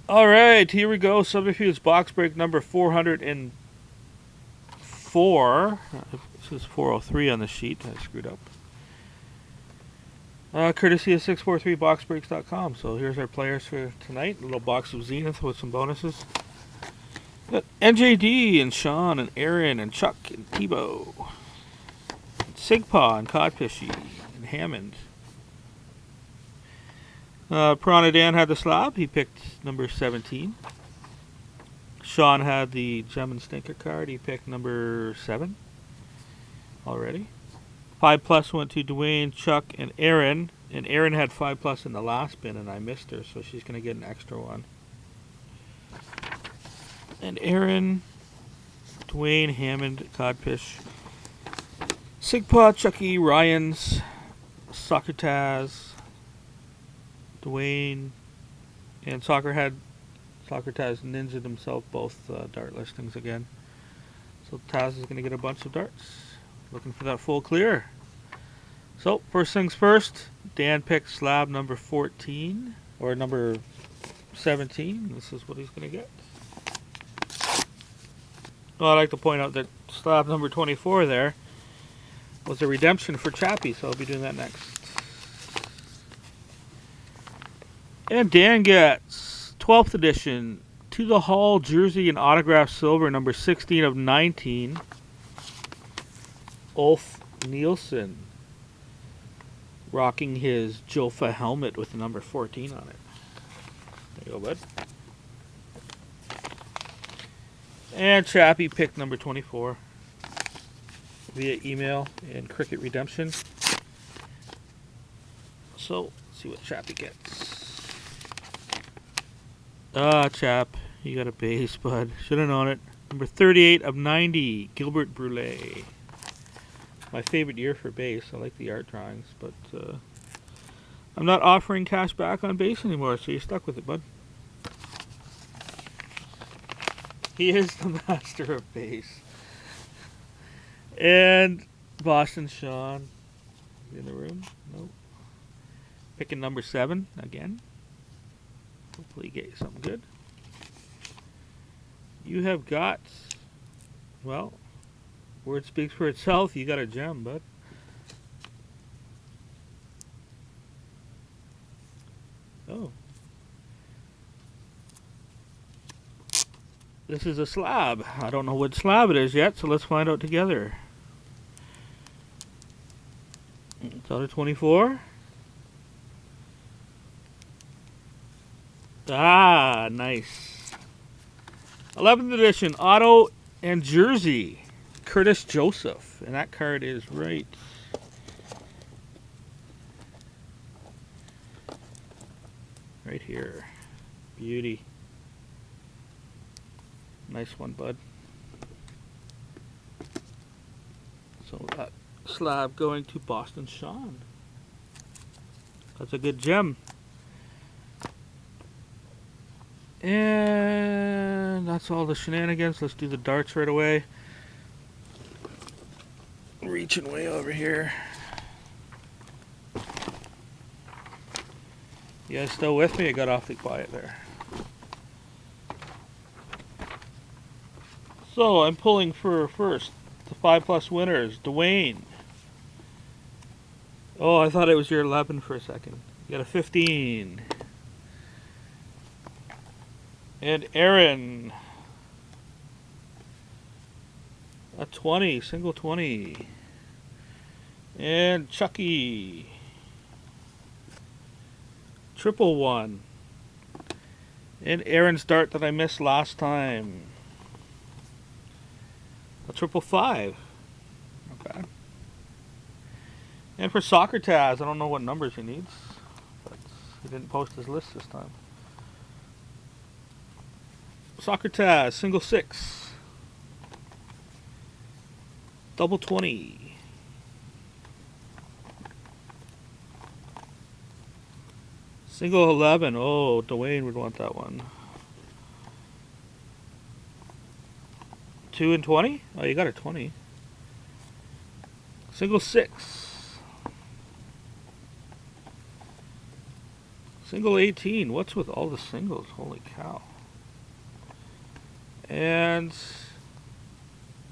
All right, here we go. Subterfuge Box Break number 404. This is 403 on the sheet. I screwed up. Courtesy of 643boxbreaks.com. So here's our players for tonight. A little box of Zenith with some bonuses. Got NJD and Sean and Aaron and Chuck and Tebow. Sigpaw and Codfishy and Hammond. Piranha Dan had the slab. He picked number 17. Sean had the Gem and Stinker card. He picked number 7 already. 5+ went to Dwayne, Chuck, and Aaron. And Aaron had 5+ in the last bin, and I missed her, so she's going to get an extra one. And Aaron, Dwayne, Hammond, Codfish, Sigpaw, Chucky, Ryans, Soccer Taz, Dwayne, and Soccer Taz ninja'd himself both dart listings again. So Taz is going to get a bunch of darts. Looking for that full clear. So, first things first, Dan picked slab number 14, or number 17. This is what he's going to get. Well, I'd like to point out that slab number 24 there was a redemption for Chappie, so I'll be doing that next. And Dan gets 12th edition To the Hall jersey and autograph silver, number 16 of 19. Ulf Nielsen, rocking his Jofa helmet with the number 14 on it. There you go, bud. And Chappie picked number 24 via email and Cricket Redemption. So, let's see what Chappie gets. Chap, you got a base, bud. Should have known it. Number 38 of 90, Gilbert Brule. My favorite year for base. I like the art drawings, but I'm not offering cash back on base anymore, so you're stuck with it, bud. He is the master of base. And Boston Sean in the room. Nope. Picking number 7 again. Hopefully get you something good. You have got, well, word speaks for itself. You got a gem, bud. Oh. This is a slab. I don't know what slab it is yet, so let's find out together. It's out of 24. Ah, nice. 11th edition auto and jersey, Curtis Joseph, and that card is right here. Beauty. Nice one, bud. So that slab going to Boston Sean. That's a good gem. And that's all the shenanigans. Let's do the darts right away. Reaching way over here. You guys still with me? I got awfully quiet there. So I'm pulling for first the 5+ winners. Dwayne. Oh, I thought it was your 11 for a second. You got a 15. And Aaron. A 20, single 20. And Chucky. Triple 1. And Aaron's dart that I missed last time. A triple 5. Okay. And for Soccer Taz, I don't know what numbers he needs, but he didn't post his list this time. Soccer Taz, single 6. Double 20. Single 11. Oh, Dwayne would want that one. 2 and 20? Oh, you got a 20. Single 6. Single 18. What's with all the singles? Holy cow. And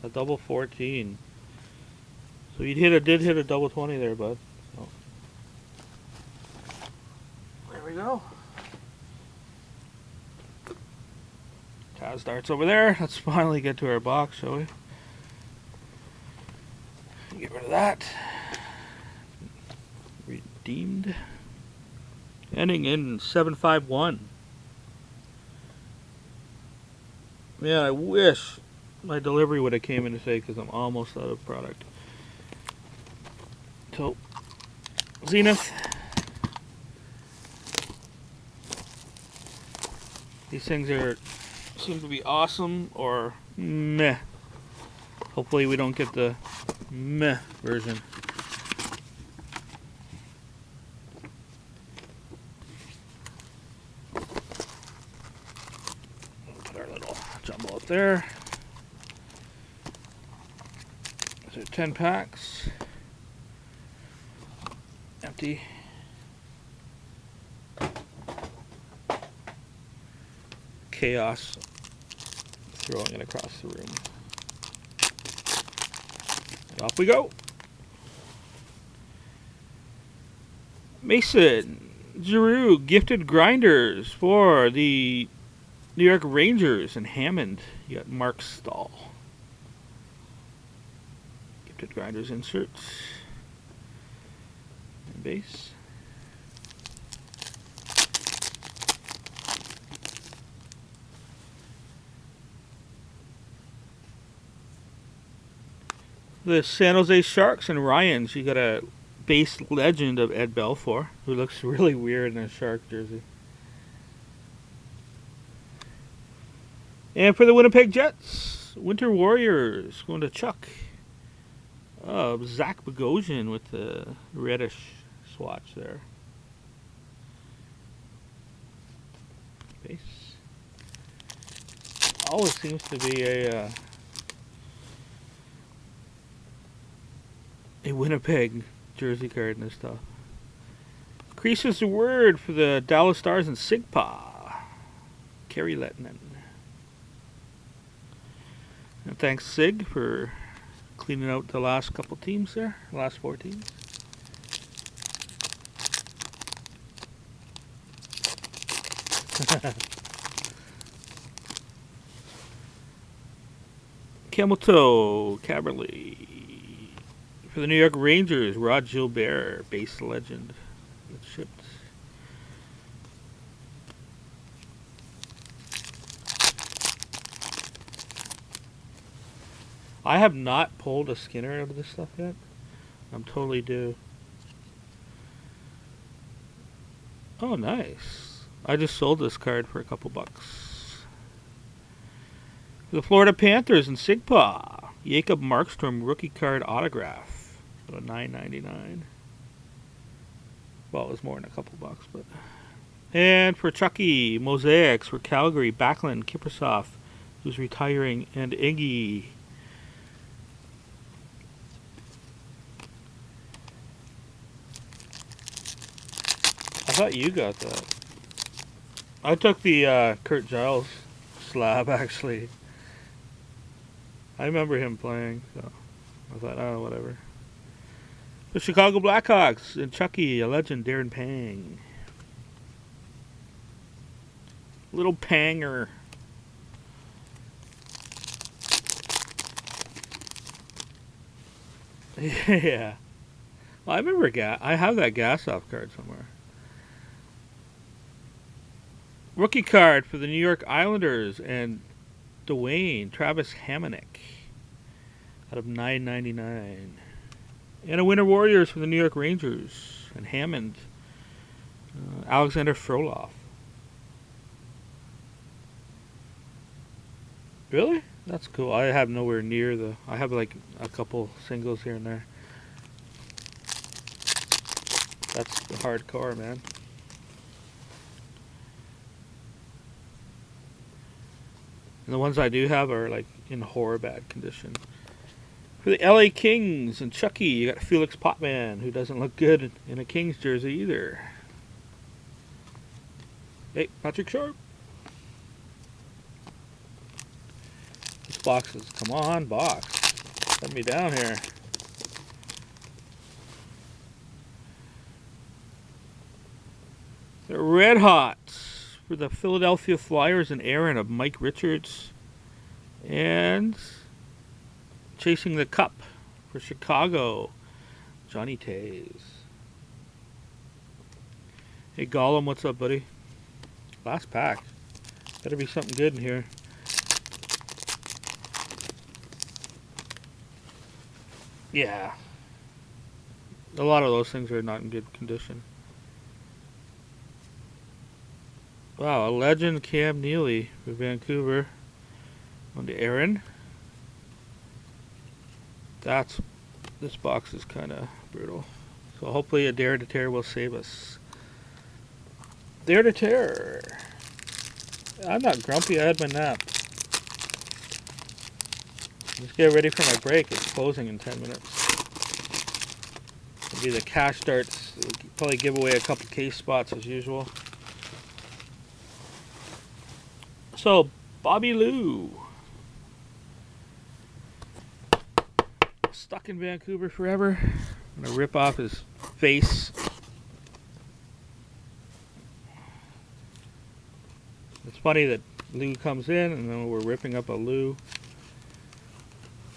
a double 14. So you did hit a double 20 there, bud. So. There we go. Taz darts over there. Let's finally get to our box, shall we? Get rid of that. Redeemed. Ending in 751. Man, I wish my delivery would have came in today because I'm almost out of product. So, Zenith. These things seem to be awesome or meh. Hopefully we don't get the meh version. Put our little jumbo up there. So 10 packs. Empty. Chaos. Throwing it across the room. And off we go. Mason Giroux gifted grinders for the New York Rangers and Hammond. You got Mark Stahl. Gifted grinders inserts. And base. The San Jose Sharks and Ryans. You got a base legend of Ed Belfour, who looks really weird in a Shark jersey. And for the Winnipeg Jets, Winter Warriors, going to Chuck. Zach Bogosian with the reddish swatch there. Base. Always seems to be a Winnipeg jersey card and stuff. Creases the word for the Dallas Stars and Sigpa. Kerry Lettinen. And thanks Sig for cleaning out the last couple teams there. Last 4 teams. Camel Toe Caberly. For the New York Rangers, Rod Gilbert, base legend. It's shipped. I have not pulled a Skinner out of this stuff yet. I'm totally due. Oh, nice. I just sold this card for a couple bucks. For the Florida Panthers and Sigpa, Jacob Markstrom rookie card autograph. About $9.99. Well, it was more than a couple bucks, but. And for Chucky, Mosaics for Calgary, Backlund, Kiprusoff, who's retiring, and Iggy. I thought you got that. I took the Kurt Giles slab, actually. I remember him playing, so I thought, oh, whatever. The Chicago Blackhawks and Chucky, a legend, Darren Pang. Little Panger. Yeah. Well, I remember I have that Gasoff card somewhere. Rookie card for the New York Islanders and Dwayne Travis Hamonic out of $9.99. And a Winter Warriors for the New York Rangers and Hammond. Alexander Frolov. Really? That's cool. I have nowhere near the. I have like a couple singles here and there. That's hardcore, man. And the ones I do have are like in horror bad condition. For the LA Kings and Chucky, you got Felix Potvin, who doesn't look good in a Kings jersey either. Hey, Patrick Sharp. This box is, come on, box. Let me down here. They're red hot for the Philadelphia Flyers and Aaron of Mike Richards. And chasing the cup for Chicago, Johnny Tays. Hey Gollum, what's up, buddy? Last pack. Better be something good in here. Yeah. A lot of those things are not in good condition. Wow, a legend Cam Neely for Vancouver. On to Aaron. This box is kind of brutal. So hopefully a Dare to Tear will save us. Dare to Tear. I'm not grumpy, I had my nap. Just get ready for my break. It's closing in 10 minutes. It'll be the cash darts. We'll probably give away a couple case spots as usual. So, Bobby Lou. Stuck in Vancouver forever. I'm going to rip off his face. It's funny that Lou comes in and then we're ripping up a Lou.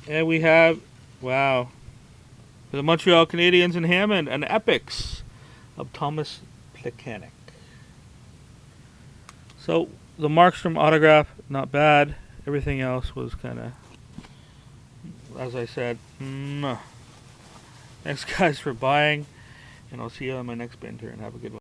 And we have, wow, for the Montreal Canadiens in Hammond, an Epics of Thomas Plekanec. So the Markstrom autograph, not bad. Everything else was kind of, as I said, Thanks guys for buying, and I'll see you on my next bin turn. Have a good one.